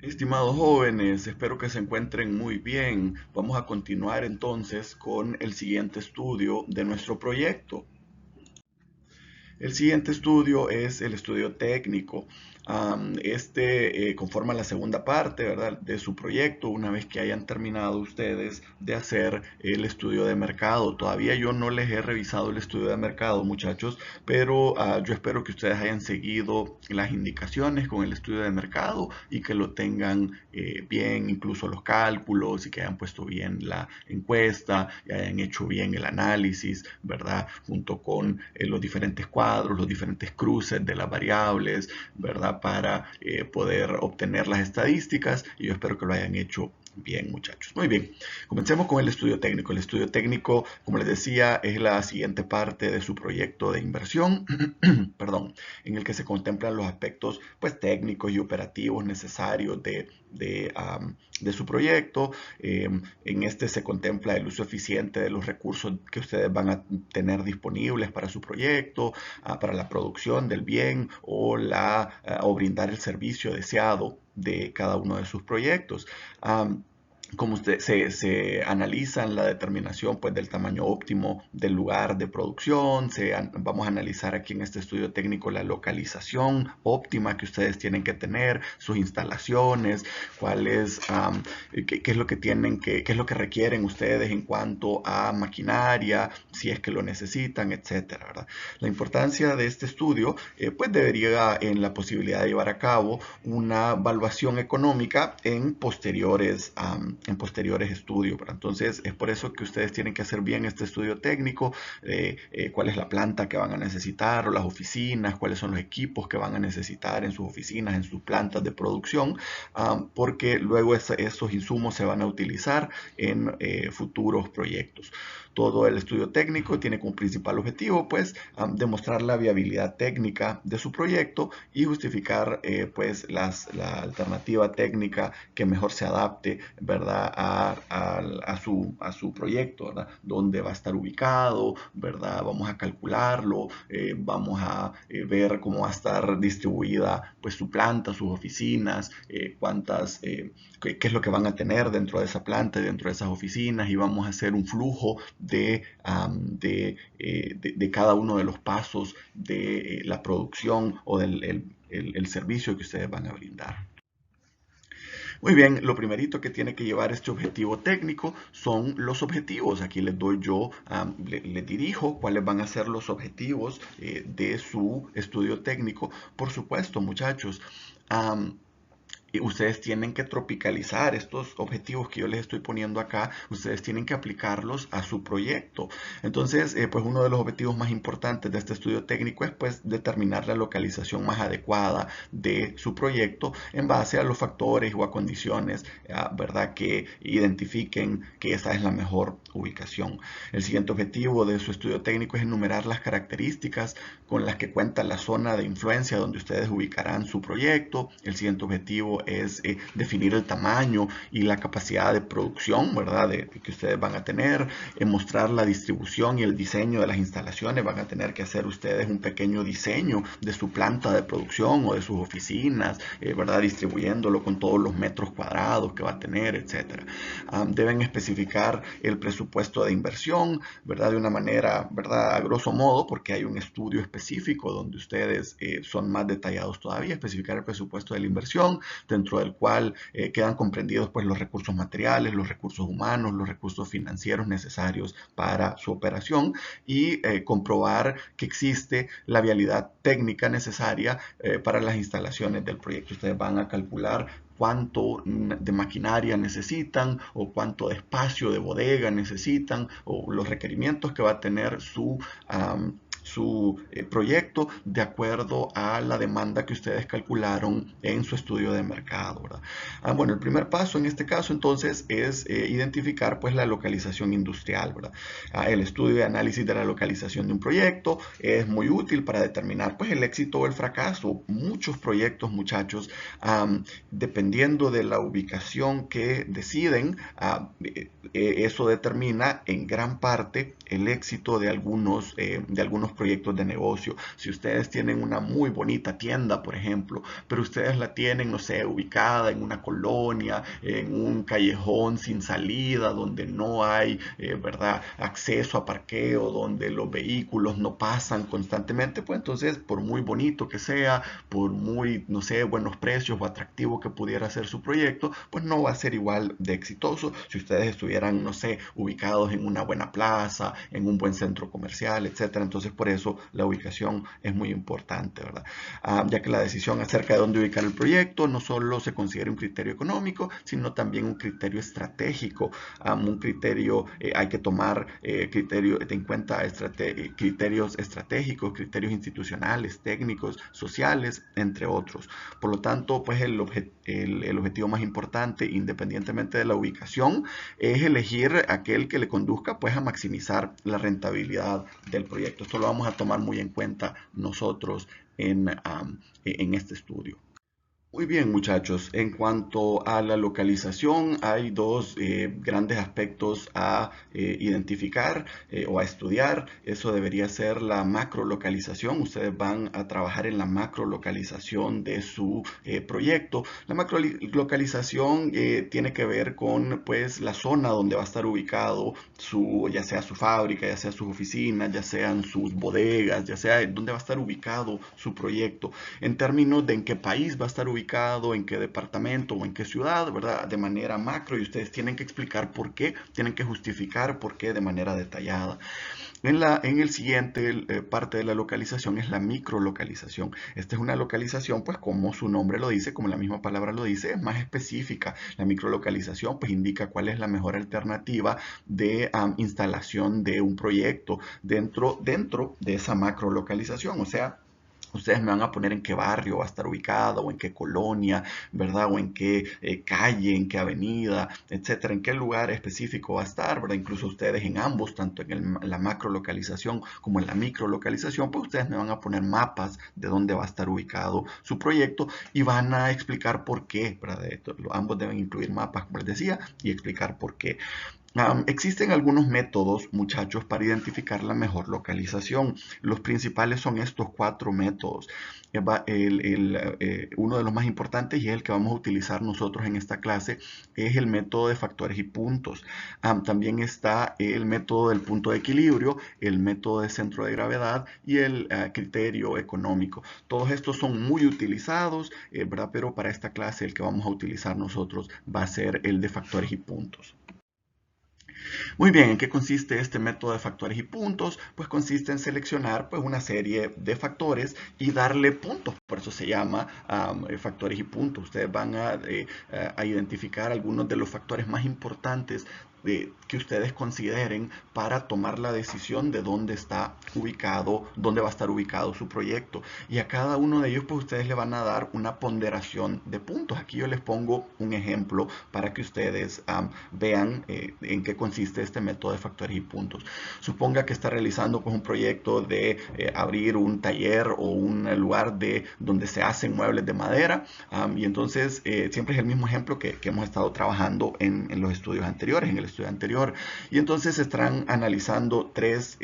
Estimados jóvenes, espero que se encuentren muy bien. Vamos a continuar entonces con el siguiente estudio de nuestro proyecto. El siguiente estudio es el estudio técnico. Este conforma la segunda parte, ¿verdad?, de su proyecto una vez que hayan terminado ustedes de hacer el estudio de mercado. Todavía yo no les he revisado el estudio de mercado, muchachos, pero yo espero que ustedes hayan seguido las indicaciones con el estudio de mercado y que lo tengan bien, incluso los cálculos, y que hayan puesto bien la encuesta y hayan hecho bien el análisis, ¿verdad?, junto con los diferentes cuadros, los diferentes cruces de las variables, ¿verdad?, para poder obtener las estadísticas, y yo espero que lo hayan hecho bien, muchachos. Muy bien, comencemos con el estudio técnico. El estudio técnico, como les decía, es la siguiente parte de su proyecto de inversión, perdón, en el que se contemplan los aspectos pues, técnicos y operativos necesarios de su proyecto. En este se contempla el uso eficiente de los recursos que ustedes van a tener disponibles para su proyecto, para la producción del bien o brindar el servicio deseado de cada uno de sus proyectos. Como se analiza en la determinación pues, del tamaño óptimo del lugar de producción. Vamos a analizar aquí en este estudio técnico la localización óptima que ustedes tienen que tener, sus instalaciones, qué es lo que qué es lo que requieren ustedes en cuanto a maquinaria, si es que lo necesitan, etcétera, ¿verdad? La importancia de este estudio pues debería en la posibilidad de llevar a cabo una evaluación económica en posteriores estudios, ¿verdad? Entonces es por eso que ustedes tienen que hacer bien este estudio técnico, cuál es la planta que van a necesitar o las oficinas, cuáles son los equipos que van a necesitar en sus oficinas, en sus plantas de producción, porque luego esos insumos se van a utilizar en futuros proyectos. Todo el estudio técnico tiene como principal objetivo pues demostrar la viabilidad técnica de su proyecto y justificar pues la alternativa técnica que mejor se adapte, ¿verdad?, a su proyecto, ¿verdad?, dónde va a estar ubicado, ¿verdad? Vamos a calcularlo, vamos a ver cómo va a estar distribuida pues su planta, sus oficinas, qué es lo que van a tener dentro de esa planta y dentro de esas oficinas, y vamos a hacer un flujo de cada uno de los pasos de la producción o del el servicio que ustedes van a brindar. Muy bien, lo primerito que tiene que llevar este objetivo técnico son los objetivos. Aquí les doy yo, les dirijo cuáles van a ser los objetivos de su estudio técnico. Por supuesto, muchachos, y ustedes tienen que tropicalizar estos objetivos que yo les estoy poniendo acá. Ustedes tienen que aplicarlos a su proyecto. Entonces, pues uno de los objetivos más importantes de este estudio técnico es pues determinar la localización más adecuada de su proyecto en base a los factores o a condiciones, ¿verdad?, que identifiquen que esa es la mejor ubicación. El siguiente objetivo de su estudio técnico es enumerar las características con las que cuenta la zona de influencia donde ustedes ubicarán su proyecto. El siguiente objetivo es definir el tamaño y la capacidad de producción, ¿verdad?, que ustedes van a tener, mostrar la distribución y el diseño de las instalaciones. Van a tener que hacer ustedes un pequeño diseño de su planta de producción o de sus oficinas, ¿verdad?, distribuyéndolo con todos los metros cuadrados que va a tener, etcétera. Deben especificar el presupuesto de inversión, ¿verdad?, de una manera, ¿verdad?, a grosso modo, porque hay un estudio específico donde ustedes son más detallados todavía. Especificar el presupuesto de la inversión, dentro del cual quedan comprendidos pues los recursos materiales, los recursos humanos, los recursos financieros necesarios para su operación, y comprobar que existe la vialidad técnica necesaria para las instalaciones del proyecto. Ustedes van a calcular cuánto de maquinaria necesitan o cuánto de espacio de bodega necesitan, o los requerimientos que va a tener su proyecto de acuerdo a la demanda que ustedes calcularon en su estudio de mercado, ¿verdad? Bueno, el primer paso en este caso entonces es identificar pues la localización industrial, ¿verdad? El estudio y análisis de la localización de un proyecto es muy útil para determinar pues el éxito o el fracaso. Muchos proyectos, muchachos, dependiendo de la ubicación que deciden, eso determina en gran parte el éxito de algunos proyectos de negocio. Si ustedes tienen una muy bonita tienda, por ejemplo, pero ustedes la tienen, no sé, ubicada en una colonia, en un callejón sin salida, donde no hay, ¿verdad?, acceso a parqueo, donde los vehículos no pasan constantemente, pues entonces, por muy bonito que sea, por muy, no sé, buenos precios o atractivo que pudiera ser su proyecto, pues no va a ser igual de exitoso si ustedes estuvieran, no sé, ubicados en una buena plaza, en un buen centro comercial, etcétera. Entonces, por eso la ubicación es muy importante, ¿verdad? Ya que la decisión acerca de dónde ubicar el proyecto no solo se considera un criterio económico, sino también un criterio estratégico. Un criterio, hay que tomar en cuenta criterios estratégicos, criterios institucionales, técnicos, sociales, entre otros. Por lo tanto, pues el objetivo más importante, independientemente de la ubicación, es elegir aquel que le conduzca pues a maximizar la rentabilidad del proyecto. Esto lo vamos a tomar muy en cuenta nosotros en este estudio. Muy bien, muchachos. En cuanto a la localización, hay dos grandes aspectos a identificar o a estudiar. Eso debería ser la macrolocalización. Ustedes van a trabajar en la macrolocalización de su proyecto. La macrolocalización tiene que ver con, pues, la zona donde va a estar ubicado ya sea su fábrica, ya sea sus oficinas, ya sean sus bodegas, ya sea donde va a estar ubicado su proyecto, en términos de en qué país va a estar ubicado, en qué departamento o en qué ciudad, ¿verdad? De manera macro, y ustedes tienen que explicar por qué, tienen que justificar por qué de manera detallada. En el siguiente parte de la localización es la microlocalización. Esta es una localización, pues como su nombre lo dice, como la misma palabra lo dice, es más específica. La microlocalización pues indica cuál es la mejor alternativa de instalación de un proyecto dentro de esa macrolocalización. O sea, ustedes me van a poner en qué barrio va a estar ubicado, o en qué colonia, ¿verdad? O en qué calle, en qué avenida, etcétera, en qué lugar específico va a estar, ¿verdad? Incluso ustedes en ambos, tanto en la macro localización como en la micro localización, pues ustedes me van a poner mapas de dónde va a estar ubicado su proyecto y van a explicar por qué, ¿verdad? Ambos deben incluir mapas, como les decía, y explicar por qué. Existen algunos métodos, muchachos, para identificar la mejor localización. Los principales son estos 4 métodos. Uno de los más importantes y es el que vamos a utilizar nosotros en esta clase es el método de factores y puntos. También está el método del punto de equilibrio, el método de centro de gravedad y el criterio económico. Todos estos son muy utilizados, ¿verdad? Pero para esta clase el que vamos a utilizar nosotros va a ser el de factores y puntos. Muy bien, ¿en qué consiste este método de factores y puntos? Pues consiste en seleccionar pues, una serie de factores y darle puntos. Por eso se llama factores y puntos. Ustedes van a identificar algunos de los factores más importantes que ustedes consideren para tomar la decisión de dónde está ubicado, dónde va a estar ubicado su proyecto. Y a cada uno de ellos, pues ustedes le van a dar una ponderación de puntos. Aquí yo les pongo un ejemplo para que ustedes vean en qué consiste este método de factores y puntos. Suponga que está realizando pues, un proyecto de abrir un taller o un lugar donde se hacen muebles de madera. Y entonces siempre es el mismo ejemplo que hemos estado trabajando en los estudios anteriores, en el estudio anterior. Y entonces se están analizando tres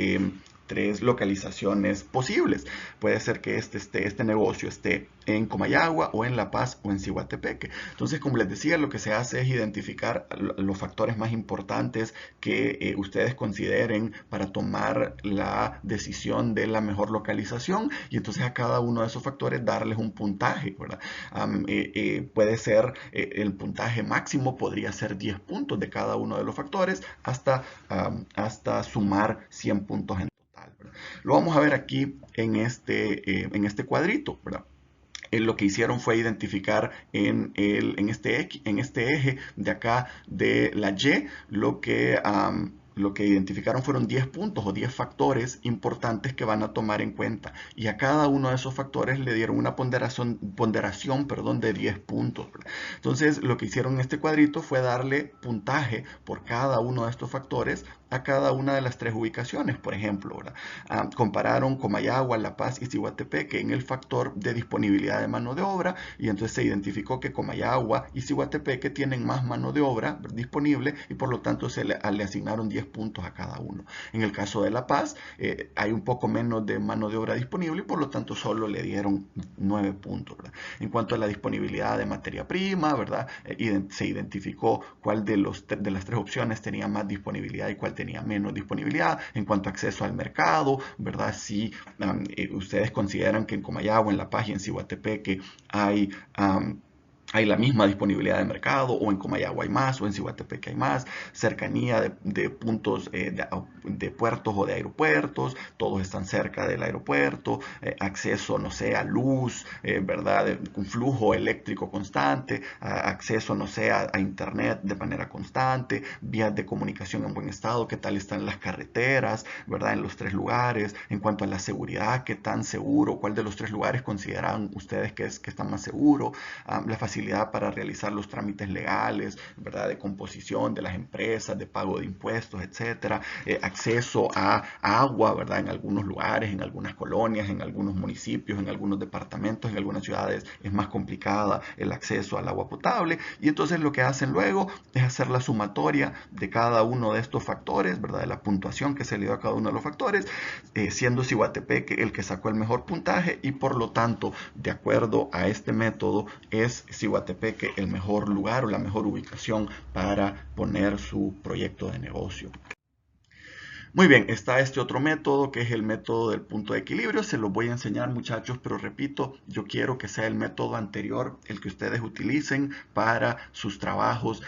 localizaciones posibles. Puede ser que este negocio esté en Comayagua o en La Paz o en Ciguatepeque. Entonces, como les decía, lo que se hace es identificar los factores más importantes que ustedes consideren para tomar la decisión de la mejor localización y entonces a cada uno de esos factores darles un puntaje, ¿verdad? Puede ser el puntaje máximo podría ser 10 puntos de cada uno de los factores hasta sumar 100 puntos en total, ¿verdad? Lo vamos a ver aquí en este cuadrito, ¿verdad? Lo que hicieron fue identificar en este eje de acá de la Y lo que identificaron fueron 10 puntos o 10 factores importantes que van a tomar en cuenta. Y a cada uno de esos factores le dieron una ponderación de 10 puntos. Entonces, lo que hicieron en este cuadrito fue darle puntaje por cada uno de estos factores a cada una de las tres ubicaciones, por ejemplo, ¿verdad? Compararon Comayagua, La Paz y Ciguatepeque en el factor de disponibilidad de mano de obra, y entonces se identificó que Comayagua y Ciguatepeque tienen más mano de obra disponible y por lo tanto le asignaron 10 puntos a cada uno. En el caso de La Paz hay un poco menos de mano de obra disponible y por lo tanto solo le dieron 9 puntos, ¿verdad? En cuanto a la disponibilidad de materia prima, ¿verdad? Se identificó cuál de las tres opciones tenía más disponibilidad y cuál tenía menos disponibilidad. En cuanto a acceso al mercado, ¿verdad? Si ustedes consideran que en Comayagua, en La Paz y en Ciguatepeque hay la misma disponibilidad de mercado, o en Comayagua hay más, o en Ciguatepeque hay más, cercanía de puntos de puertos o de aeropuertos, todos están cerca del aeropuerto, acceso, no sé, a luz, ¿verdad? Un flujo eléctrico constante, acceso, no sé, a internet de manera constante, vías de comunicación en buen estado, qué tal están las carreteras, ¿verdad? En los tres lugares, en cuanto a la seguridad, qué tan seguro, cuál de los tres lugares consideran ustedes que está más seguro, la facilidad para realizar los trámites legales, ¿verdad? De composición de las empresas, de pago de impuestos, etcétera, acceso a agua, ¿verdad? En algunos lugares, en algunas colonias, en algunos municipios, en algunos departamentos, en algunas ciudades es más complicada el acceso al agua potable, y entonces lo que hacen luego es hacer la sumatoria de cada uno de estos factores, ¿verdad? De la puntuación que se le dio a cada uno de los factores, siendo Ciguatepeque el que sacó el mejor puntaje, y por lo tanto, de acuerdo a este método, es Ciguatepeque el mejor lugar o la mejor ubicación para poner su proyecto de negocio. Muy bien, está este otro método que es el método del punto de equilibrio. Se los voy a enseñar, muchachos, pero repito, yo quiero que sea el método anterior el que ustedes utilicen para sus trabajos,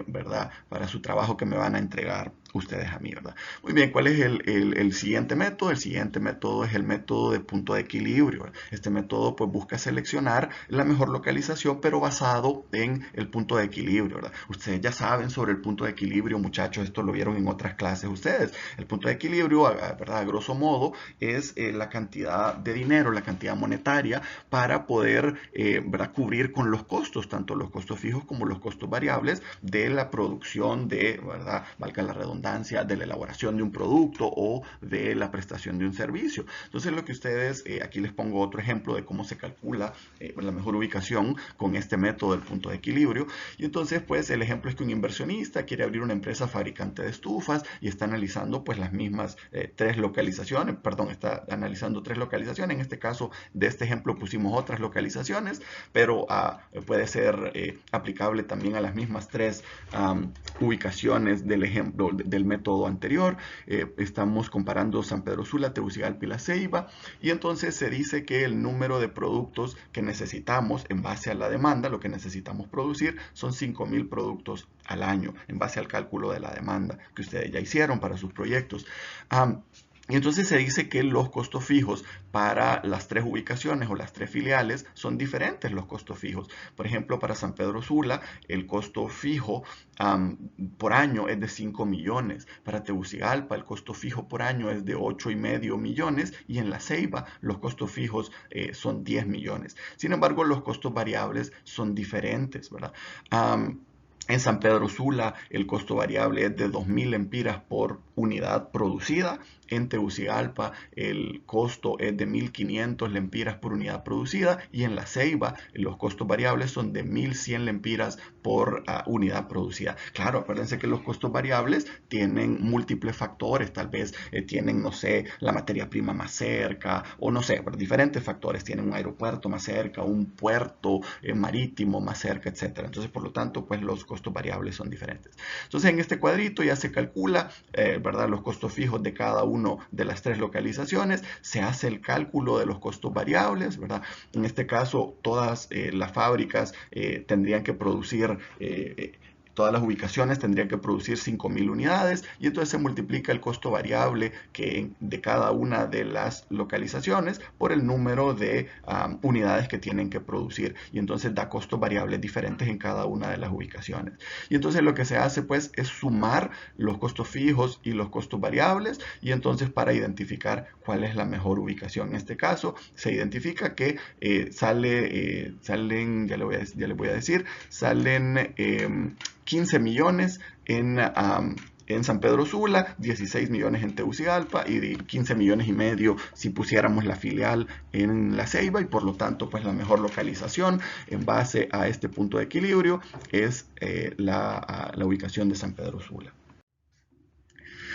¿verdad? Para su trabajo que me van a entregar ustedes a mí, ¿verdad? Muy bien, ¿cuál es el siguiente método? El siguiente método es el método de punto de equilibrio, ¿verdad? Este método pues busca seleccionar la mejor localización, pero basado en el punto de equilibrio, ¿verdad? Ustedes ya saben sobre el punto de equilibrio, muchachos, esto lo vieron en otras clases ustedes. El punto de equilibrio, ¿verdad? A grosso modo, es la cantidad de dinero, la cantidad monetaria para poder, ¿verdad? Cubrir con los costos, tanto los costos fijos como los costos variables de la producción de, ¿verdad? Valga la redundancia, de la elaboración de un producto o de la prestación de un servicio. Entonces lo que ustedes, aquí les pongo otro ejemplo de cómo se calcula la mejor ubicación con este método del punto de equilibrio. Y entonces pues el ejemplo es que un inversionista quiere abrir una empresa fabricante de estufas y está analizando pues las mismas tres localizaciones, perdón, está analizando tres localizaciones. En este caso de este ejemplo pusimos otras localizaciones, pero puede ser aplicable también a las mismas tres ubicaciones del ejemplo del método anterior. Estamos comparando San Pedro Sula, Tegucigalpa y La Ceiba, y entonces se dice que el número de productos que necesitamos en base a la demanda, lo que necesitamos producir, son 5,000 productos al año, en base al cálculo de la demanda que ustedes ya hicieron para sus proyectos. Y entonces se dice que los costos fijos para las tres ubicaciones o las tres filiales son diferentes los costos fijos. Por ejemplo, para San Pedro Sula, el costo fijo por año es de 5 millones. Para Tegucigalpa, el costo fijo por año es de 8,5 millones. Y en La Ceiba, los costos fijos son 10 millones. Sin embargo, los costos variables son diferentes, ¿verdad? En San Pedro Sula el costo variable es de 2,000 lempiras por unidad producida. En Tegucigalpa el costo es de 1,500 lempiras por unidad producida. Y en La Ceiba los costos variables son de 1,100 lempiras por unidad producida. Claro, acuérdense que los costos variables tienen múltiples factores. Tal vez tienen, no sé, la materia prima más cerca, o no sé, diferentes factores. Tienen un aeropuerto más cerca, un puerto marítimo más cerca, etc. Entonces, por lo tanto, pues los costos variables son diferentes. Entonces, en este cuadrito ya se calcula, ¿verdad? Los costos fijos de cada uno de las tres localizaciones, se hace el cálculo de los costos variables, ¿verdad? En este caso, todas las fábricas tendrían que producir todas las ubicaciones tendrían que producir 5,000 unidades, y entonces se multiplica el costo variable de cada una de las localizaciones por el número de unidades que tienen que producir, y entonces da costos variables diferentes en cada una de las ubicaciones. Y entonces lo que se hace pues es sumar los costos fijos y los costos variables, y entonces para identificar cuál es la mejor ubicación. En este caso se identifica que salen, ya les voy a decir, salen 15 millones en San Pedro Sula, 16 millones en Tegucigalpa y 15 millones y medio si pusiéramos la filial en La Ceiba, y por lo tanto pues la mejor localización en base a este punto de equilibrio es la ubicación de San Pedro Sula.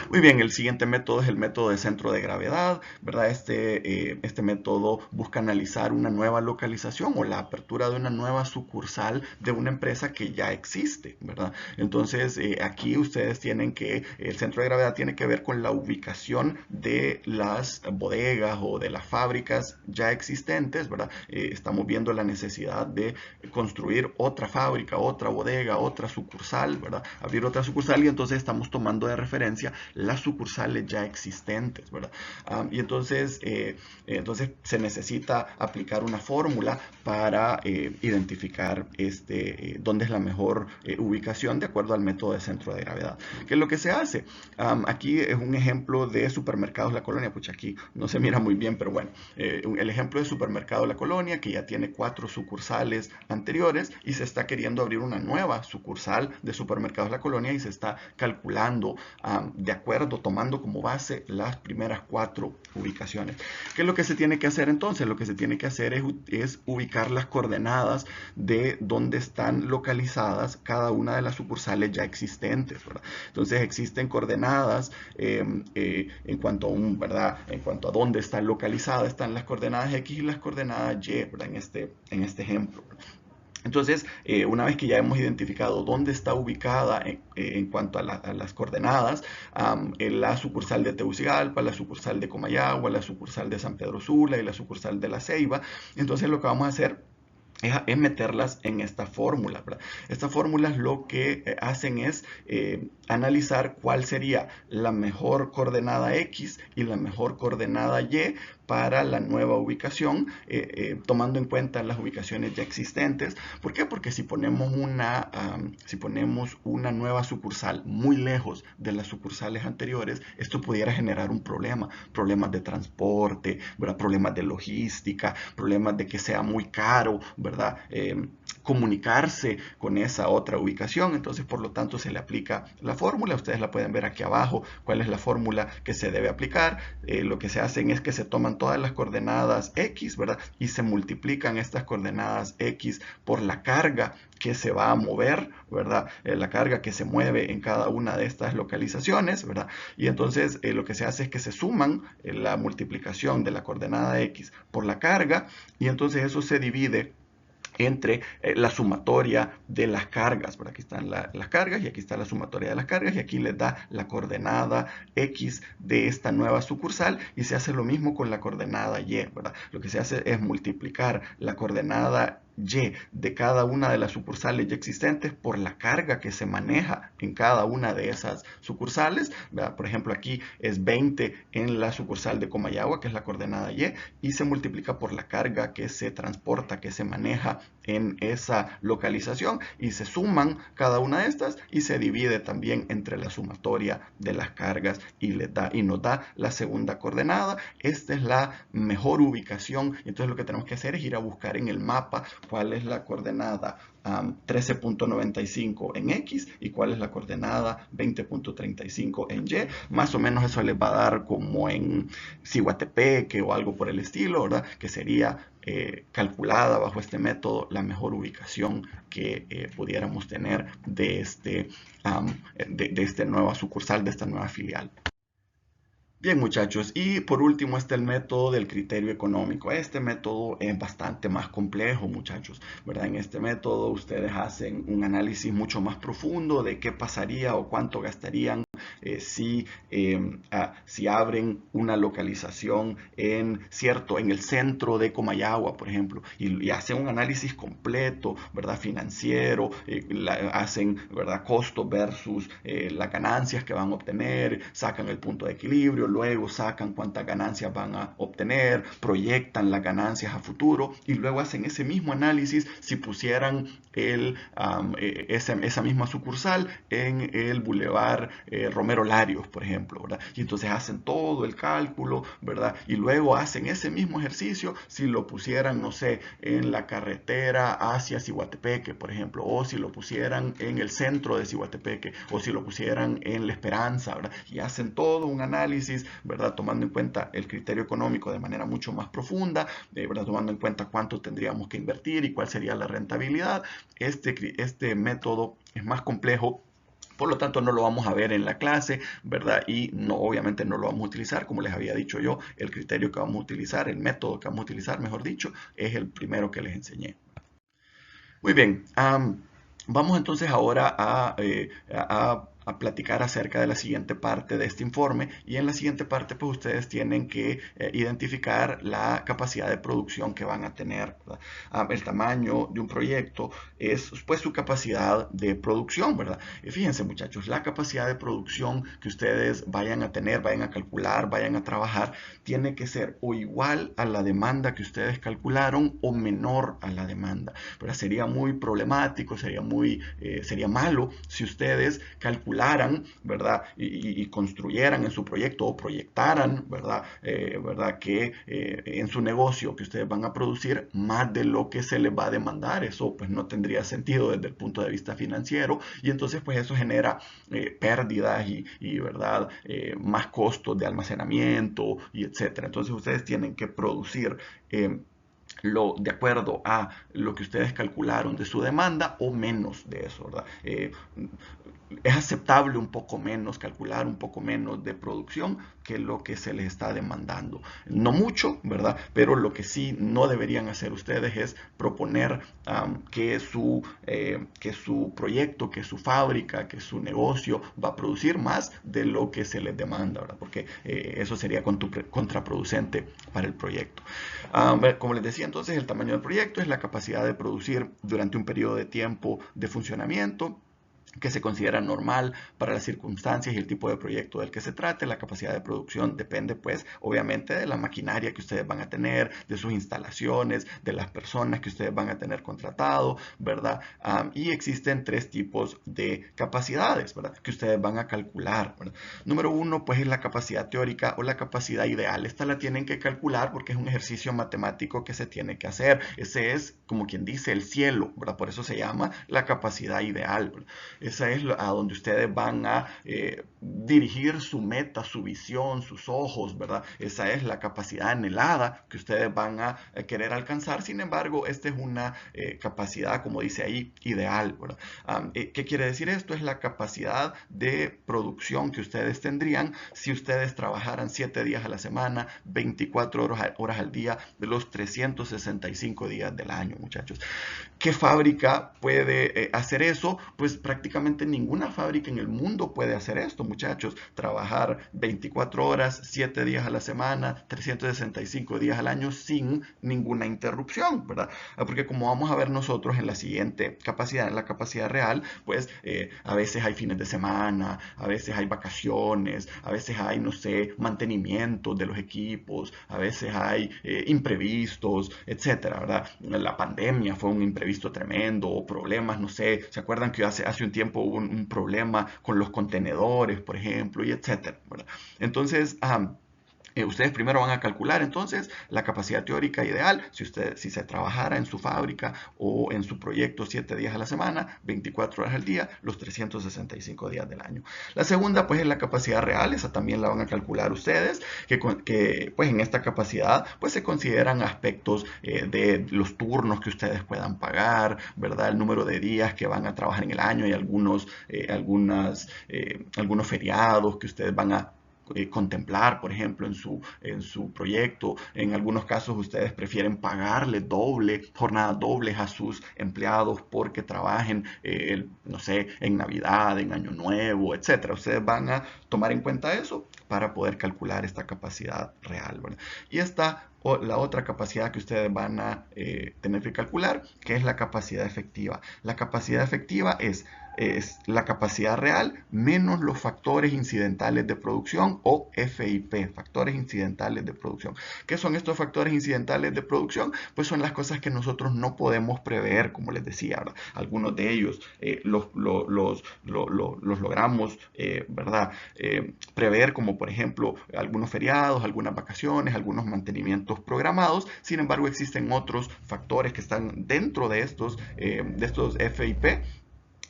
Muy bien, el siguiente método es el método de centro de gravedad, ¿verdad? Este método busca analizar una nueva localización o la apertura de una nueva sucursal de una empresa que ya existe, ¿verdad? Entonces, aquí ustedes tienen que, el centro de gravedad tiene que ver con la ubicación de las bodegas o de las fábricas ya existentes, ¿verdad? Estamos viendo la necesidad de construir otra fábrica, otra bodega, otra sucursal, ¿verdad? Abrir otra sucursal, y entonces estamos tomando de referencia las sucursales ya existentes, ¿verdad? Y entonces se necesita aplicar una fórmula para identificar dónde es la mejor ubicación de acuerdo al método de centro de gravedad. ¿Qué es lo que se hace? Aquí es un ejemplo de Supermercados La Colonia. Pucha, aquí no se mira muy bien, pero bueno, el ejemplo de Supermercado La Colonia, que ya tiene 4 sucursales anteriores y se está queriendo abrir una nueva sucursal de Supermercados La Colonia, y se está calculando de acuerdo, tomando como base las primeras 4 ubicaciones. ¿Qué es lo que se tiene que hacer entonces? Lo que se tiene que hacer es ubicar las coordenadas de dónde están localizadas cada una de las sucursales ya existentes, ¿verdad? Entonces existen coordenadas en cuanto a ¿verdad? En cuanto a dónde está localizada, están las coordenadas X y las coordenadas Y, ¿verdad? En este ejemplo. Entonces, una vez que ya hemos identificado dónde está ubicada en cuanto a las coordenadas, la sucursal de Tegucigalpa, la sucursal de Comayagua, la sucursal de San Pedro Sula y la sucursal de La Ceiba, entonces lo que vamos a hacer es meterlas en esta fórmula, ¿verdad? Estas fórmulas lo que hacen es analizar cuál sería la mejor coordenada X y la mejor coordenada Y para la nueva ubicación, tomando en cuenta las ubicaciones ya existentes. ¿Por qué? Porque si ponemos una nueva sucursal muy lejos de las sucursales anteriores, esto pudiera generar un problema, problemas de transporte, ¿verdad? Problemas de logística, problemas de que sea muy caro, ¿verdad? Comunicarse con esa otra ubicación. Entonces, por lo tanto, se le aplica la fórmula. Ustedes la pueden ver aquí abajo, cuál es la fórmula que se debe aplicar. Lo que se hacen es que se toman todas las coordenadas X, ¿verdad? Y se multiplican estas coordenadas X por la carga que se va a mover, ¿verdad? La carga que se mueve en cada una de estas localizaciones, ¿verdad? Y entonces lo que se hace es que se suman la multiplicación de la coordenada X por la carga, y entonces eso se divide entre la sumatoria de las cargas. Por aquí están las cargas y aquí está la sumatoria de las cargas, y aquí les da la coordenada X de esta nueva sucursal, y se hace lo mismo con la coordenada Y, ¿verdad? Lo que se hace es multiplicar la coordenada Y de cada una de las sucursales ya existentes por la carga que se maneja en cada una de esas sucursales, ¿verdad? Por ejemplo, aquí es 20 en la sucursal de Comayagua, que es la coordenada Y se multiplica por la carga que se transporta, que se maneja en esa localización, y se suman cada una de estas y se divide también entre la sumatoria de las cargas, y nos da la segunda coordenada. Esta es la mejor ubicación. Entonces lo que tenemos que hacer es ir a buscar en el mapa cuál es la coordenada 13.95 en X y cuál es la coordenada 20.35 en Y. Más o menos eso les va a dar como en Ciguatepeque o algo por el estilo, ¿verdad? Que sería calculada bajo este método la mejor ubicación que pudiéramos tener de esta nueva sucursal, de esta nueva filial. Bien, muchachos, y por último está el método del criterio económico. Este método es bastante más complejo, muchachos, ¿verdad? En este método ustedes hacen un análisis mucho más profundo de qué pasaría o cuánto gastarían si abren una localización en el centro de Comayagua, por ejemplo, y hacen un análisis completo, ¿verdad? Financiero, hacen, ¿verdad? Costo versus las ganancias que van a obtener, sacan el punto de equilibrio, luego sacan cuántas ganancias van a obtener, proyectan las ganancias a futuro, y luego hacen ese mismo análisis si pusieran esa misma sucursal en el Boulevard Romero Larios, por ejemplo, ¿verdad? Y entonces hacen todo el cálculo, ¿verdad? Y luego hacen ese mismo ejercicio si lo pusieran, no sé, en la carretera hacia Ciguatepeque, por ejemplo, o si lo pusieran en el centro de Ciguatepeque, o si lo pusieran en La Esperanza, ¿verdad? Y hacen todo un análisis, ¿verdad? Tomando en cuenta el criterio económico de manera mucho más profunda, ¿verdad? Tomando en cuenta cuánto tendríamos que invertir y cuál sería la rentabilidad. Este método es más complejo, por lo tanto no lo vamos a ver en la clase, ¿verdad? Y no, obviamente no lo vamos a utilizar, como les había dicho yo, el criterio que vamos a utilizar, el método que vamos a utilizar, mejor dicho, es el primero que les enseñé. Muy bien, vamos entonces ahora a platicar acerca de la siguiente parte de este informe, y en la siguiente parte pues ustedes tienen que identificar la capacidad de producción que van a tener, ¿verdad? El tamaño de un proyecto es pues su capacidad de producción, ¿verdad? Fíjense muchachos, la capacidad de producción que ustedes vayan a tener, vayan a calcular, vayan a trabajar, tiene que ser o igual a la demanda que ustedes calcularon o menor a la demanda, pero sería muy problemático, sería malo si ustedes calcularan, ¿verdad? Y construyeran en su proyecto o proyectaran, ¿verdad? ¿Verdad? Que en su negocio que ustedes van a producir más de lo que se les va a demandar. Eso pues no tendría sentido desde el punto de vista financiero, y entonces pues eso genera pérdidas ¿verdad? Más costos de almacenamiento y etcétera. Entonces ustedes tienen que producir de acuerdo a lo que ustedes calcularon de su demanda o menos de eso, ¿verdad? Es aceptable un poco menos, calcular un poco menos de producción que lo que se les está demandando. No mucho, ¿verdad? Pero lo que sí no deberían hacer ustedes es proponer que su proyecto, que su fábrica, que su negocio va a producir más de lo que se les demanda, ¿verdad? Porque eso sería contraproducente para el proyecto. Como les decía, entonces el tamaño del proyecto es la capacidad de producir durante un periodo de tiempo de funcionamiento que se considera normal para las circunstancias y el tipo de proyecto del que se trate. La capacidad de producción depende, pues, obviamente de la maquinaria que ustedes van a tener, de sus instalaciones, de las personas que ustedes van a tener contratado, ¿verdad? Y existen tres tipos de capacidades, ¿verdad? Que ustedes van a calcular, ¿verdad? Número uno, pues, es la capacidad teórica o la capacidad ideal. Esta la tienen que calcular porque es un ejercicio matemático que se tiene que hacer. Ese es, como quien dice, el cielo, ¿verdad? Por eso se llama la capacidad ideal, ¿verdad? Esa es a donde ustedes van a dirigir su meta, su visión, sus ojos, ¿verdad? Esa es la capacidad anhelada que ustedes van a querer alcanzar. Sin embargo, esta es una capacidad, como dice ahí, ideal, ¿verdad? ¿Qué quiere decir esto? Es la capacidad de producción que ustedes tendrían si ustedes trabajaran 7 días a la semana, 24 horas al día, de los 365 días del año, muchachos. ¿Qué fábrica puede hacer eso? Pues prácticamente ninguna fábrica en el mundo puede hacer esto, muchachos. Trabajar 24 horas, 7 días a la semana, 365 días al año sin ninguna interrupción, ¿verdad? Porque como vamos a ver nosotros en la siguiente capacidad, en la capacidad real, pues a veces hay fines de semana, a veces hay vacaciones, a veces hay, no sé, mantenimiento de los equipos, a veces hay imprevistos, etcétera, ¿verdad? La pandemia fue un imprevisto tremendo, o problemas, no sé, ¿se acuerdan que hace un tiempo hubo un problema con los contenedores, por ejemplo, y etcétera, ¿verdad? Entonces, ustedes primero van a calcular entonces la capacidad teórica ideal si se trabajara en su fábrica o en su proyecto 7 días a la semana, 24 horas al día, los 365 días del año. La segunda pues es la capacidad real, esa también la van a calcular ustedes, que pues en esta capacidad pues se consideran aspectos de los turnos que ustedes puedan pagar, ¿verdad? El número de días que van a trabajar en el año, y algunos feriados que ustedes van a contemplar, por ejemplo, en su proyecto. En algunos casos ustedes prefieren pagarle jornadas dobles a sus empleados porque trabajen, no sé, en Navidad, en Año Nuevo, etcétera. Ustedes van a tomar en cuenta eso para poder calcular esta capacidad real, ¿verdad? Y está la otra capacidad que ustedes van a tener que calcular, que es la capacidad efectiva. La capacidad efectiva es la capacidad real menos los factores incidentales de producción, o FIP, factores incidentales de producción. ¿Qué son estos factores incidentales de producción? Pues son las cosas que nosotros no podemos prever, como les decía, ¿verdad? Algunos de ellos los logramos, ¿verdad? Prever, como por ejemplo algunos feriados, algunas vacaciones, algunos mantenimientos programados. Sin embargo, existen otros factores que están dentro de estos FIP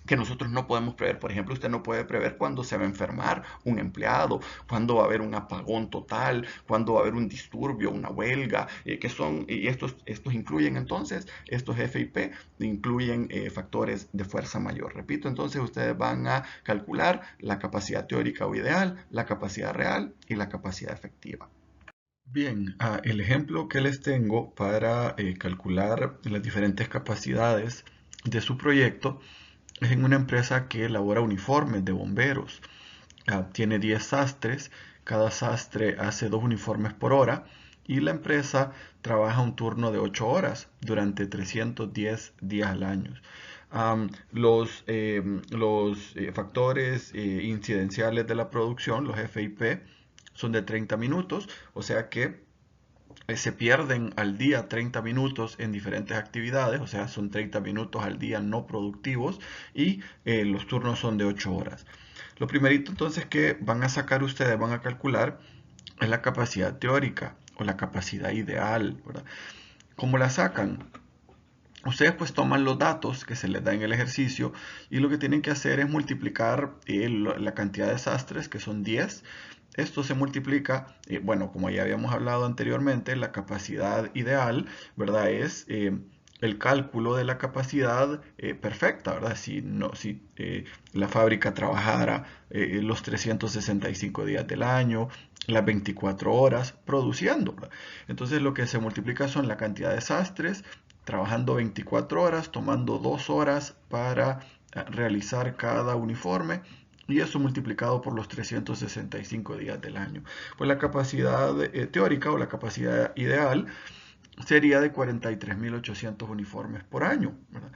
que nosotros no podemos prever. Por ejemplo, usted no puede prever cuándo se va a enfermar un empleado, cuándo va a haber un apagón total, cuándo va a haber un disturbio, una huelga, y estos incluyen entonces, estos FIP incluyen factores de fuerza mayor. Repito, entonces ustedes van a calcular la capacidad teórica o ideal, la capacidad real y la capacidad efectiva. Bien, el ejemplo que les tengo para calcular las diferentes capacidades de su proyecto es en una empresa que elabora uniformes de bomberos. Tiene 10 sastres, cada sastre hace 2 uniformes por hora y la empresa trabaja un turno de 8 horas durante 310 días al año. Los factores incidenciales de la producción, los FIP, son de 30 minutos, o sea que se pierden al día 30 minutos en diferentes actividades, o sea, son 30 minutos al día no productivos, y los turnos son de 8 horas. Lo primerito entonces que van a sacar ustedes, van a calcular, es la capacidad teórica o la capacidad ideal, ¿verdad? ¿Cómo la sacan? Ustedes pues toman los datos que se les da en el ejercicio y lo que tienen que hacer es multiplicar la cantidad de sastres, que son 10. Esto se multiplica, bueno, como ya habíamos hablado anteriormente, la capacidad ideal, ¿verdad? Es el cálculo de la capacidad perfecta, ¿verdad? Si la fábrica trabajara los 365 días del año, las 24 horas produciendo, ¿verdad? Entonces lo que se multiplica son la cantidad de sastres, trabajando 24 horas, tomando 2 horas para realizar cada uniforme, y eso multiplicado por los 365 días del año. Pues la capacidad teórica o la capacidad ideal sería de 43.800 uniformes por año, ¿verdad?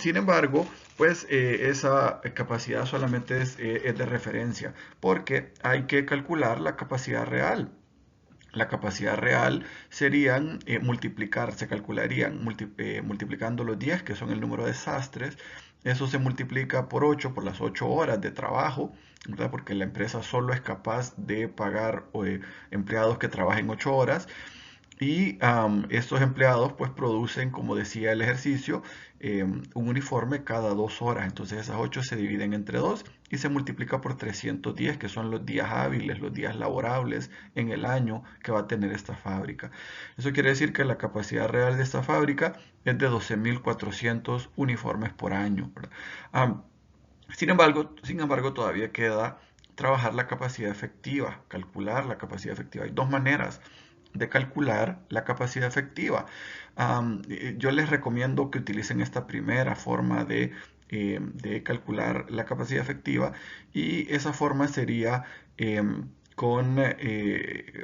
Sin embargo, pues esa capacidad solamente es de referencia, porque hay que calcular la capacidad real. La capacidad real serían se calcularían multiplicando los 10, que son el número de sastres. Eso se multiplica por 8, por las 8 horas de trabajo, ¿verdad? Porque la empresa solo es capaz de pagar empleados que trabajen 8 horas. Y estos empleados pues producen, como decía el ejercicio, un uniforme cada 2 horas. Entonces esas 8 se dividen entre 2 y se multiplica por 310, que son los días hábiles, los días laborables en el año que va a tener esta fábrica. Eso quiere decir que la capacidad real de esta fábrica es de 12.400 uniformes por año, ¿verdad? Sin embargo, todavía queda trabajar la capacidad efectiva, calcular la capacidad efectiva. Hay dos maneras de calcular la capacidad efectiva. Yo les recomiendo que utilicen esta primera forma de calcular la capacidad efectiva, y esa forma sería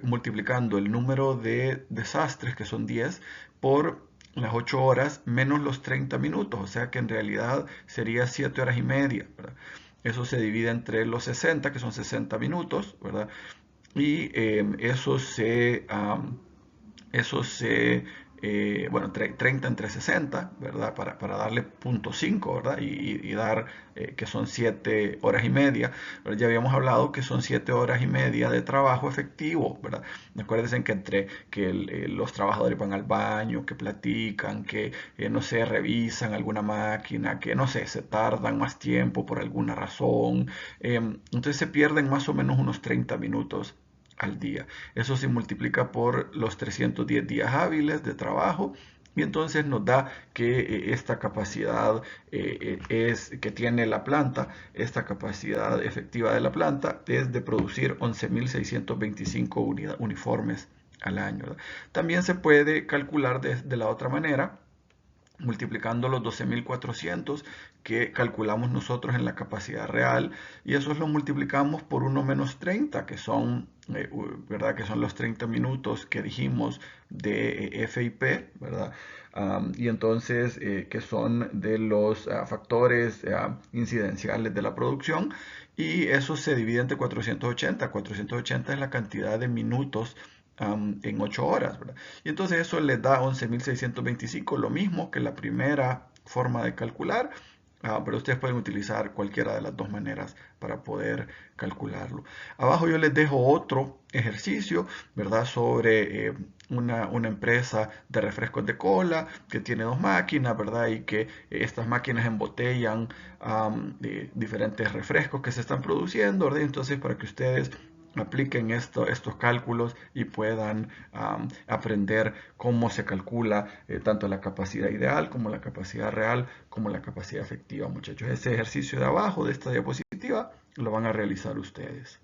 multiplicando el número de desastres, que son 10, por las 8 horas menos los 30 minutos, o sea que en realidad sería 7 horas y media, ¿verdad? Eso se divide entre los 60, que son 60 minutos, ¿verdad? Y bueno, 30 entre 60, ¿verdad? Para darle 0.5, ¿verdad? Y dar que son 7 horas y media. Pero ya habíamos hablado que son 7 horas y media de trabajo efectivo, ¿verdad? Acuérdense que los trabajadores van al baño, que platican, que, no sé, revisan alguna máquina, que, no sé, se tardan más tiempo por alguna razón. Entonces se pierden más o menos unos 30 minutos al día. Eso se multiplica por los 310 días hábiles de trabajo, y entonces nos da que esta capacidad que tiene la planta, esta capacidad efectiva de la planta es de producir 11.625 uniformes al año, ¿verdad? También se puede calcular de la otra manera, multiplicando los 12.400 que calculamos nosotros en la capacidad real, y eso lo multiplicamos por 1 - 30, que son, ¿verdad? Que son los 30 minutos que dijimos de FIP, ¿verdad? Y entonces, que son de los factores incidenciales de la producción, y eso se divide entre 480. 480 es la cantidad de minutos en 8 horas, ¿verdad? Y entonces eso les da 11.625, lo mismo que la primera forma de calcular, pero ustedes pueden utilizar cualquiera de las dos maneras para poder calcularlo. Abajo yo les dejo otro ejercicio, ¿verdad? Sobre una empresa de refrescos de cola que tiene dos máquinas, ¿verdad? Y que estas máquinas embotellan diferentes refrescos que se están produciendo, ¿verdad? Entonces, para que ustedes apliquen estos cálculos y puedan aprender cómo se calcula tanto la capacidad ideal como la capacidad real como la capacidad efectiva, muchachos. Ese ejercicio de abajo de esta diapositiva lo van a realizar ustedes.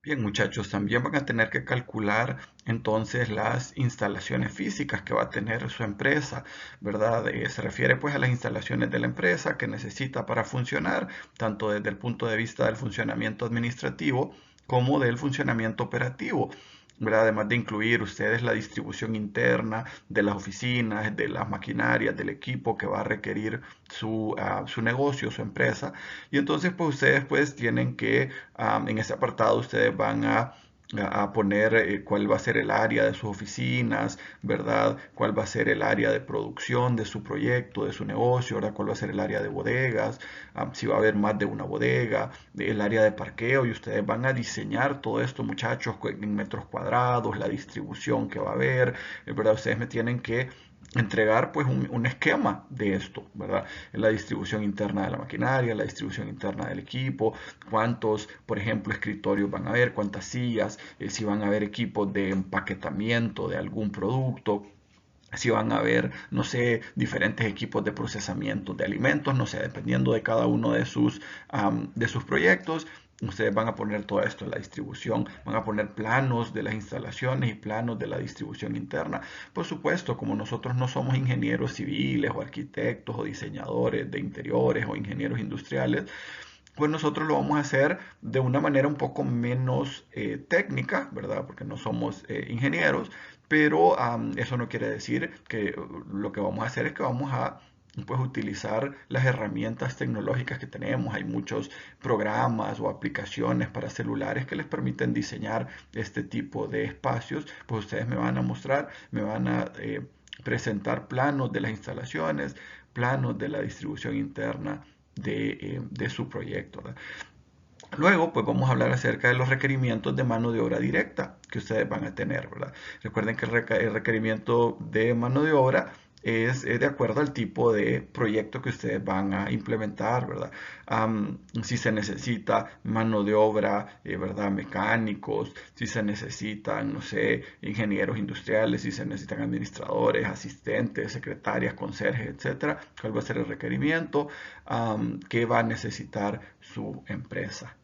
Bien, muchachos, también van a tener que calcular entonces las instalaciones físicas que va a tener su empresa, ¿verdad? Se refiere pues a las instalaciones de la empresa que necesita para funcionar, tanto desde el punto de vista del funcionamiento administrativo como del funcionamiento operativo, ¿verdad? Además de incluir ustedes la distribución interna de las oficinas, de las maquinarias, del equipo que va a requerir su negocio, su empresa. Y entonces pues ustedes pues tienen que, en ese apartado ustedes van a poner cuál va a ser el área de sus oficinas, ¿verdad? Cuál va a ser el área de producción de su proyecto, de su negocio, ¿verdad? Cuál va a ser el área de bodegas, si va a haber más de una bodega, el área de parqueo, y ustedes van a diseñar todo esto, muchachos, en metros cuadrados, la distribución que va a haber, ¿verdad? Ustedes me tienen que entregar pues un esquema de esto, ¿verdad? La distribución interna de la maquinaria, la distribución interna del equipo, cuántos, por ejemplo, escritorios van a haber, cuántas sillas, si van a haber equipos de empaquetamiento de algún producto, si van a haber, no sé, diferentes equipos de procesamiento de alimentos, no sé, dependiendo de cada uno de sus proyectos. Ustedes van a poner todo esto en la distribución, van a poner planos de las instalaciones y planos de la distribución interna. Por supuesto, como nosotros no somos ingenieros civiles o arquitectos o diseñadores de interiores o ingenieros industriales, pues nosotros lo vamos a hacer de una manera un poco menos técnica, ¿verdad? Porque no somos ingenieros, pero eso no quiere decir que lo que vamos a hacer es que vamos a pues utilizar las herramientas tecnológicas que tenemos. Hay muchos programas o aplicaciones para celulares que les permiten diseñar este tipo de espacios. Pues ustedes me van a mostrar, me van a presentar planos de las instalaciones, planos de la distribución interna de su proyecto, ¿verdad? Luego, pues vamos a hablar acerca de los requerimientos de mano de obra directa que ustedes van a tener, ¿verdad? Recuerden que el requerimiento de mano de obra es de acuerdo al tipo de proyecto que ustedes van a implementar, ¿verdad? Si se necesita mano de obra, ¿verdad? Mecánicos, si se necesitan, no sé, ingenieros industriales, si se necesitan administradores, asistentes, secretarias, conserjes, etcétera, ¿cuál va a ser el requerimiento que va a necesitar su empresa?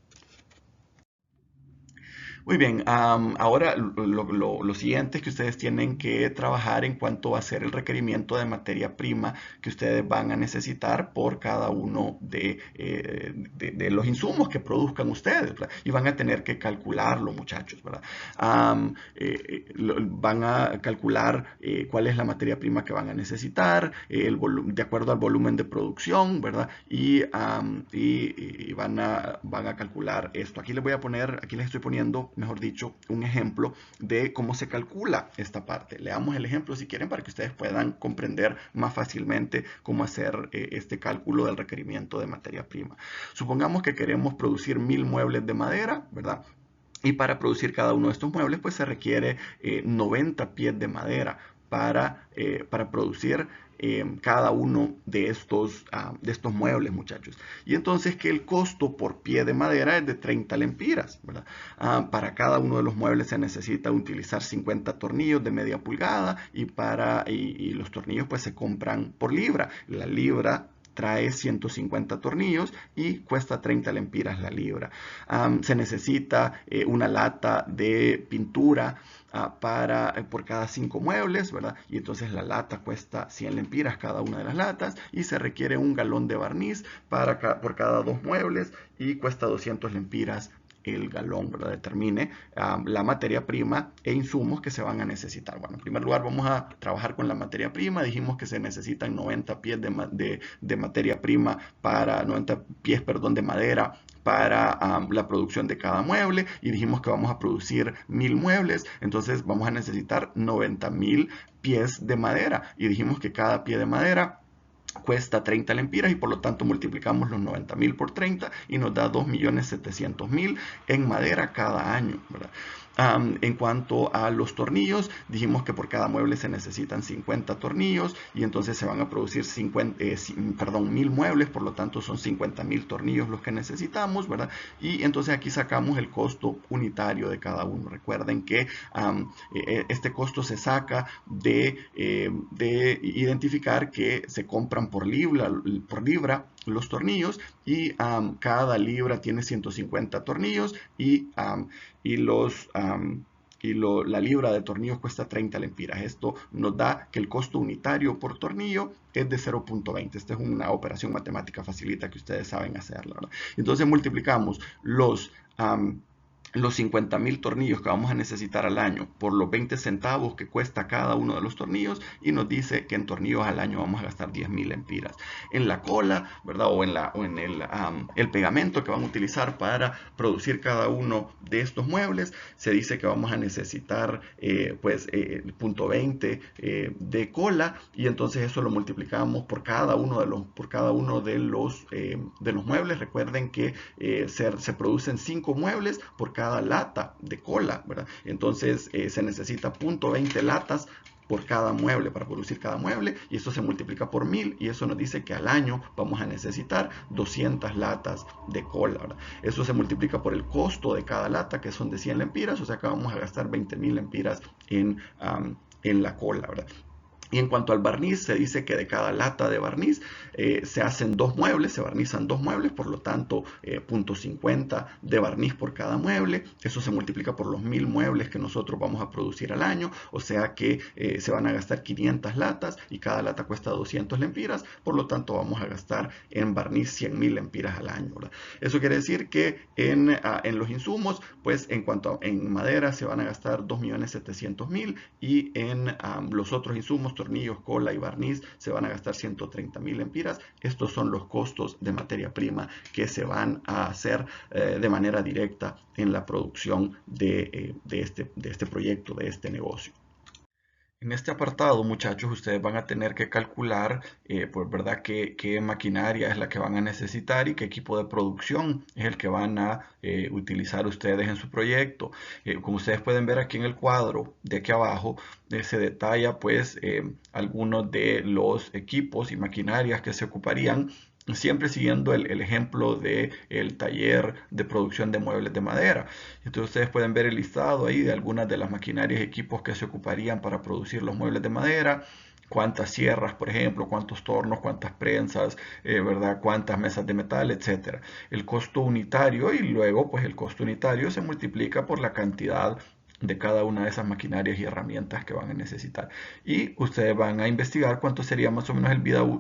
Muy bien, ahora lo siguiente es que ustedes tienen que trabajar en cuanto va a ser el requerimiento de materia prima que ustedes van a necesitar por cada uno de los insumos que produzcan ustedes, ¿verdad? Y van a tener que calcularlo, muchachos, ¿verdad? Van a calcular cuál es la materia prima que van a necesitar, de acuerdo al volumen de producción, ¿verdad? Y van a calcular esto. Aquí les estoy poniendo, mejor dicho, un ejemplo de cómo se calcula esta parte. Leamos el ejemplo si quieren para que ustedes puedan comprender más fácilmente cómo hacer este cálculo del requerimiento de materia prima. Supongamos que queremos producir 1000 muebles de madera, ¿verdad? Y para producir cada uno de estos muebles, pues se requiere 90 pies de madera para producir cada uno de estos muebles, muchachos. Y entonces que el costo por pie de madera es de 30 lempiras, ¿verdad? Para cada uno de los muebles se necesita utilizar 50 tornillos de media pulgada y los tornillos pues se compran por libra. La libra trae 150 tornillos y cuesta 30 lempiras la libra. Se necesita una lata de pintura por cada 5 muebles, ¿verdad? Y entonces la lata cuesta 100 lempiras cada una de las latas y se requiere un galón de barniz por cada 2 muebles y cuesta 200 lempiras el galón, ¿verdad? Determine la materia prima e insumos que se van a necesitar. Bueno, en primer lugar vamos a trabajar con la materia prima. Dijimos que se necesitan 90 pies de materia prima 90 pies, perdón, de madera para la producción de cada mueble, y dijimos que vamos a producir 1000 muebles, entonces vamos a necesitar 90,000 pies de madera, y dijimos que cada pie de madera cuesta 30 lempiras y por lo tanto multiplicamos los 90,000 por 30 y nos da 2.700.000 en madera cada año, ¿verdad? En cuanto a los tornillos, dijimos que por cada mueble se necesitan 50 tornillos y entonces se van a producir 1.000 muebles, por lo tanto son 50,000 tornillos los que necesitamos, ¿verdad? Y entonces aquí sacamos el costo unitario de cada uno. Recuerden que este costo se saca de identificar que se compran por libra los tornillos y cada libra tiene 150 tornillos y la libra de tornillos cuesta 30 lempiras. Esto nos da que el costo unitario por tornillo es de 0.20. Esta es una operación matemática facilita que ustedes saben hacerla, ¿verdad? Entonces multiplicamos los 50,000 tornillos que vamos a necesitar al año por los 20 centavos que cuesta cada uno de los tornillos y nos dice que en tornillos al año vamos a gastar 10,000 lempiras. En la cola, ¿verdad? O en el pegamento que van a utilizar para producir cada uno de estos muebles, se dice que vamos a necesitar punto 20 de cola, y entonces eso lo multiplicamos por cada uno de los muebles. Recuerden que se producen 5 muebles por cada lata de cola, ¿verdad? Entonces se necesita 0.20 latas por cada mueble para producir cada mueble, y esto se multiplica por 1000 y eso nos dice que al año vamos a necesitar 200 latas de cola, ¿verdad? Eso se multiplica por el costo de cada lata, que son de 100 lempiras, o sea que vamos a gastar 20,000 lempiras en la cola, ¿verdad? Y en cuanto al barniz, se dice que de cada lata de barniz se hacen 2 muebles, se barnizan 2 muebles, por lo tanto 0.50 de barniz por cada mueble. Eso se multiplica por los 1000 muebles que nosotros vamos a producir al año, o sea que se van a gastar 500 latas y cada lata cuesta 200 lempiras, por lo tanto vamos a gastar en barniz 100,000 lempiras al año, ¿verdad? Eso quiere decir que en los insumos, pues en madera se van a gastar 2.700.000 y en los otros insumos, tornillos, cola y barniz, se van a gastar 130,000 lempiras. Estos son los costos de materia prima que se van a hacer de manera directa en la producción de este proyecto, de este negocio. En este apartado, muchachos, ustedes van a tener que calcular, pues, ¿verdad?, qué maquinaria es la que van a necesitar y qué equipo de producción es el que van a utilizar ustedes en su proyecto. Como ustedes pueden ver aquí en el cuadro de aquí abajo, se detalla pues algunos de los equipos y maquinarias que se ocuparían, siempre siguiendo el ejemplo del taller de producción de muebles de madera. Entonces ustedes pueden ver el listado ahí de algunas de las maquinarias y equipos que se ocuparían para producir los muebles de madera. Cuántas sierras, por ejemplo, cuántos tornos, cuántas prensas, ¿verdad? Cuántas mesas de metal, etcétera. El costo unitario, y luego pues el costo unitario se multiplica por la cantidad de cada una de esas maquinarias y herramientas que van a necesitar. Y ustedes van a investigar cuánto sería más o menos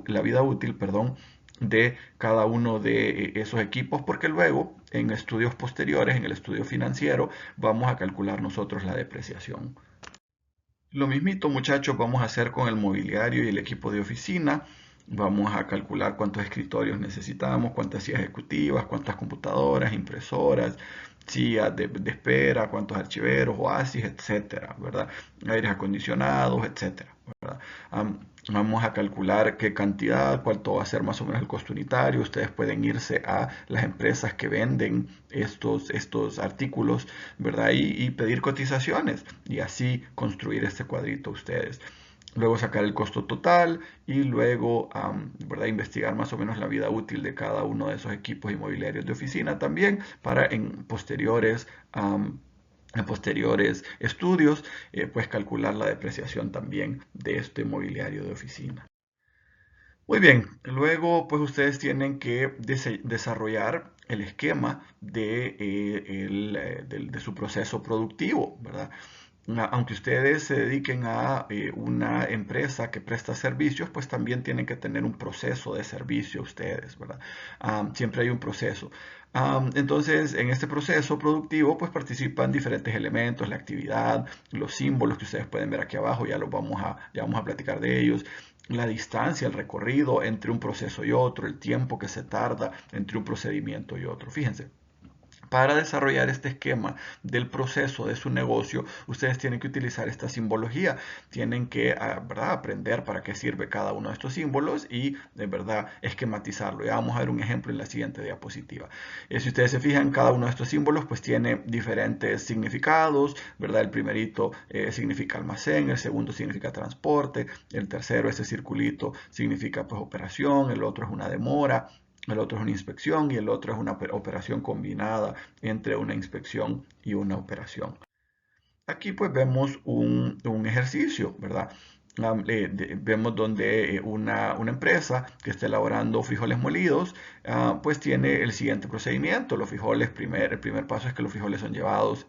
la vida útil, perdón, de cada uno de esos equipos, porque luego en estudios posteriores, en el estudio financiero, vamos a calcular nosotros la depreciación. Lo mismito, muchachos, vamos a hacer con el mobiliario y el equipo de oficina. Vamos a calcular cuántos escritorios necesitamos, cuántas sillas ejecutivas, cuántas computadoras, impresoras, sillas de espera, cuántos archiveros, oasis, etcétera, ¿verdad? Aires acondicionados, etcétera, ¿verdad? Vamos a calcular qué cantidad, cuánto va a ser más o menos el costo unitario. Ustedes pueden irse a las empresas que venden estos artículos, ¿verdad? Y pedir cotizaciones y así construir este cuadrito ustedes. Luego sacar el costo total y luego ¿verdad?, investigar más o menos la vida útil de cada uno de esos equipos inmobiliarios de oficina también para en posteriores estudios pues calcular la depreciación también de este mobiliario de oficina. Muy bien, luego pues ustedes tienen que desarrollar el esquema de su proceso productivo, ¿verdad? Aunque ustedes se dediquen a una empresa que presta servicios, pues también tienen que tener un proceso de servicio ustedes, ¿verdad? Siempre hay un proceso. Entonces, en este proceso productivo, pues participan diferentes elementos, la actividad, los símbolos que ustedes pueden ver aquí abajo, ya vamos a platicar de ellos, la distancia, el recorrido entre un proceso y otro, el tiempo que se tarda entre un procedimiento y otro. Fíjense. Para desarrollar este esquema del proceso de su negocio, ustedes tienen que utilizar esta simbología. Tienen que, ¿verdad?, aprender para qué sirve cada uno de estos símbolos y, de verdad, esquematizarlo. Ya vamos a ver un ejemplo en la siguiente diapositiva. Si ustedes se fijan, cada uno de estos símbolos pues tiene diferentes significados, ¿verdad? El primerito significa almacén, el segundo significa transporte, el tercero, este circulito, significa pues operación, el otro es una demora, el otro es una inspección y el otro es una operación combinada entre una inspección y una operación. Aquí pues vemos un ejercicio, ¿verdad? Vemos donde una empresa que está elaborando frijoles molidos, pues tiene el siguiente procedimiento. Los frijoles, el primer paso es que los frijoles son llevados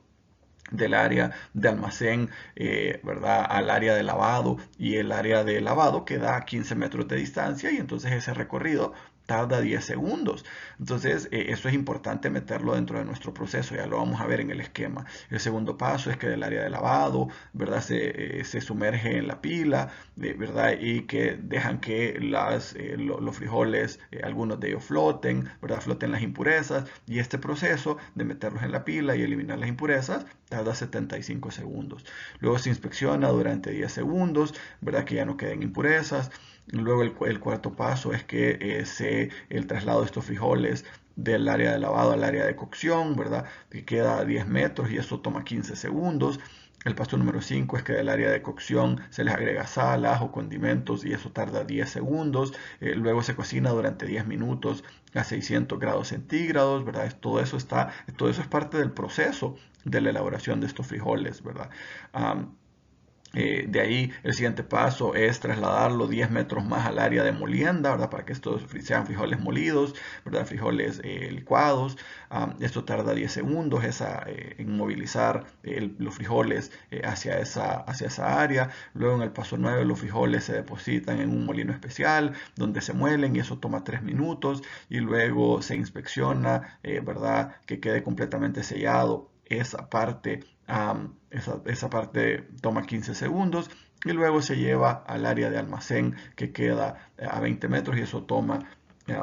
del área de almacén, ¿verdad?, al área de lavado, y el área de lavado queda a 15 metros de distancia y entonces ese recorrido tarda 10 segundos. Entonces, eso es importante meterlo dentro de nuestro proceso, ya lo vamos a ver en el esquema. El segundo paso es que del área de lavado, ¿verdad?, se sumerge en la pila, ¿verdad?, y que dejan que los frijoles, algunos de ellos floten, ¿verdad?, floten las impurezas, y este proceso de meterlos en la pila y eliminar las impurezas tarda 75 segundos. Luego se inspecciona durante 10 segundos, ¿verdad?, que ya no queden impurezas. Luego el cuarto paso es que el traslado de estos frijoles del área de lavado al área de cocción, ¿verdad?, que queda a 10 metros y eso toma 15 segundos. El paso número 5 es que del área de cocción se les agrega sal, ajo, condimentos y eso tarda 10 segundos. Luego se cocina durante 10 minutos a 600 grados centígrados, ¿verdad? Todo eso es parte del proceso de la elaboración de estos frijoles, ¿verdad? De ahí el siguiente paso es trasladarlo 10 metros más al área de molienda, ¿verdad?, para que estos sean frijoles molidos, ¿verdad?, frijoles licuados. Esto tarda 10 segundos en movilizar los frijoles hacia esa área. Luego en el paso 9 los frijoles se depositan en un molino especial donde se muelen y eso toma 3 minutos. Y luego se inspecciona, ¿verdad?, que quede completamente sellado esa parte. Esa parte toma 15 segundos y luego se lleva al área de almacén que queda a 20 metros y eso toma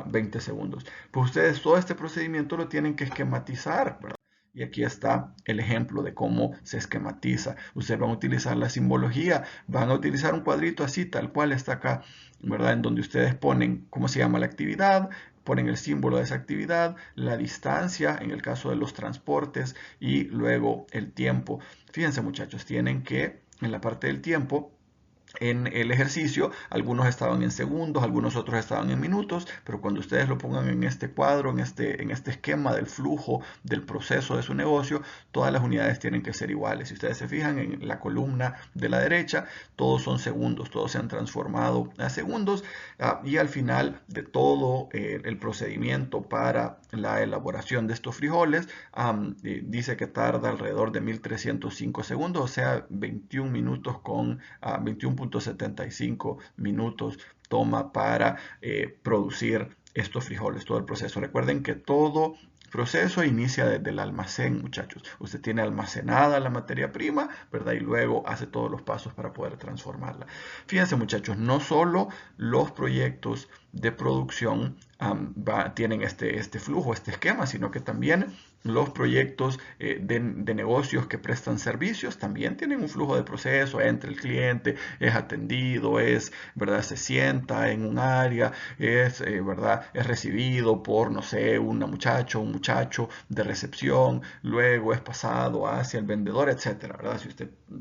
20 segundos. Pues ustedes todo este procedimiento lo tienen que esquematizar, ¿verdad? Y aquí está el ejemplo de cómo se esquematiza. Ustedes van a utilizar la simbología, van a utilizar un cuadrito así, tal cual está acá, ¿verdad?, en donde ustedes ponen cómo se llama la actividad, ponen el símbolo de esa actividad, la distancia en el caso de los transportes y luego el tiempo. Fíjense muchachos, tienen que en la parte del tiempo, en el ejercicio, algunos estaban en segundos, algunos otros estaban en minutos, pero cuando ustedes lo pongan en este cuadro, en este esquema del flujo, del proceso de su negocio, todas las unidades tienen que ser iguales. Si ustedes se fijan en la columna de la derecha, todos son segundos, todos se han transformado a segundos, y al final de todo el procedimiento para la elaboración de estos frijoles, dice que tarda alrededor de 1305 segundos, o sea, 21 minutos con 21.75 minutos toma para producir estos frijoles, todo el proceso. Recuerden que todo proceso inicia desde el almacén, muchachos. Usted tiene almacenada la materia prima, ¿verdad? Y luego hace todos los pasos para poder transformarla. Fíjense, muchachos, no solo los proyectos de producción tienen este flujo, este esquema, sino que también los proyectos de negocios que prestan servicios también tienen un flujo de proceso. Entra el cliente, es atendido, ¿verdad?, se sienta en un área, ¿verdad?, es recibido por, no sé, un muchacho de recepción, luego es pasado hacia el vendedor, etcétera, ¿verdad?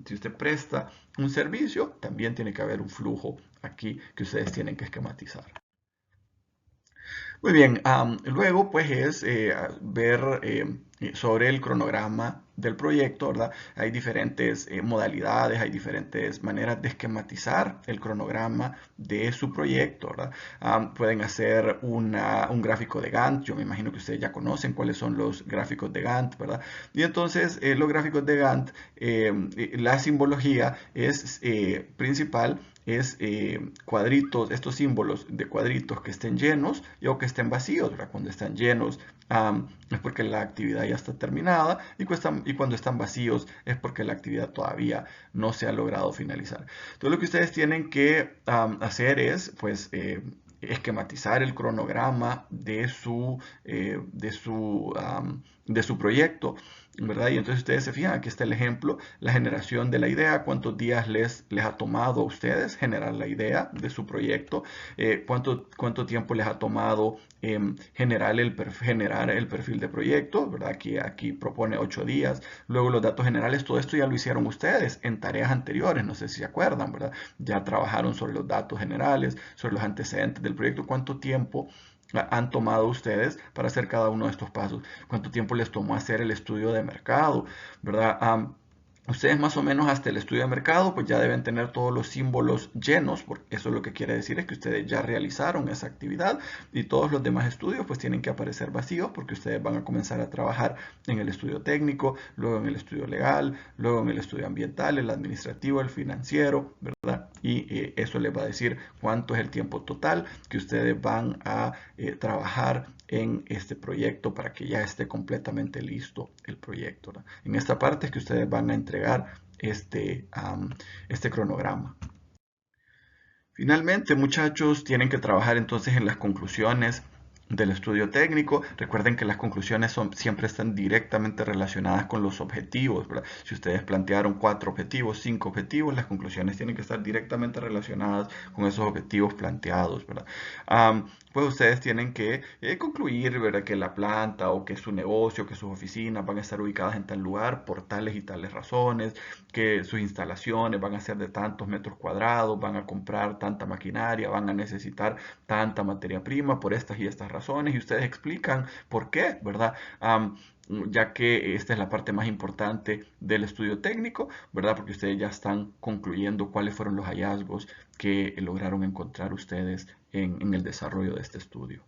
Si usted presta un servicio, también tiene que haber un flujo aquí que ustedes tienen que esquematizar. Muy bien, luego pues es ver sobre el cronograma del proyecto, ¿verdad? Hay diferentes modalidades, hay diferentes maneras de esquematizar el cronograma de su proyecto, ¿verdad? Pueden hacer un gráfico de Gantt, yo me imagino que ustedes ya conocen cuáles son los gráficos de Gantt, ¿verdad? Y entonces los gráficos de Gantt, la simbología es principal es cuadritos, estos símbolos de cuadritos que estén llenos o que estén vacíos, ¿verdad? Cuando están llenos es porque la actividad ya está terminada y cuando están vacíos es porque la actividad todavía no se ha logrado finalizar. Entonces lo que ustedes tienen que hacer es, pues, esquematizar el cronograma de su proyecto, ¿verdad? Y entonces ustedes se fijan, aquí está el ejemplo, la generación de la idea, cuántos días les ha tomado a ustedes generar la idea de su proyecto, cuánto tiempo les ha tomado generar el perfil de proyecto, ¿verdad? Aquí propone 8 días, luego los datos generales, todo esto ya lo hicieron ustedes en tareas anteriores, no sé si se acuerdan, ¿verdad? Ya trabajaron sobre los datos generales, sobre los antecedentes del proyecto, cuánto tiempo han tomado ustedes para hacer cada uno de estos pasos, cuánto tiempo les tomó hacer el estudio de mercado, ¿verdad? Ustedes más o menos hasta el estudio de mercado pues ya deben tener todos los símbolos llenos, porque eso lo que quiere decir es que ustedes ya realizaron esa actividad y todos los demás estudios pues tienen que aparecer vacíos porque ustedes van a comenzar a trabajar en el estudio técnico, luego en el estudio legal, luego en el estudio ambiental, el administrativo, el financiero, ¿verdad? Y eso les va a decir cuánto es el tiempo total que ustedes van a trabajar en este proyecto para que ya esté completamente listo el proyecto, ¿no? En esta parte es que ustedes van a entregar este cronograma. Finalmente, muchachos, tienen que trabajar entonces en las conclusiones del estudio técnico. Recuerden que las conclusiones siempre están directamente relacionadas con los objetivos, ¿verdad? Si ustedes plantearon 4 objetivos, 5 objetivos, las conclusiones tienen que estar directamente relacionadas con esos objetivos planteados, ¿verdad? Pues ustedes tienen que concluir, ¿verdad? Que la planta o que su negocio, que sus oficinas van a estar ubicadas en tal lugar por tales y tales razones, que sus instalaciones van a ser de tantos metros cuadrados, van a comprar tanta maquinaria, van a necesitar tanta materia prima por estas y estas razones, y ustedes explican por qué, ¿verdad? Ya que esta es la parte más importante del estudio técnico, ¿verdad? Porque ustedes ya están concluyendo cuáles fueron los hallazgos que lograron encontrar ustedes en el desarrollo de este estudio.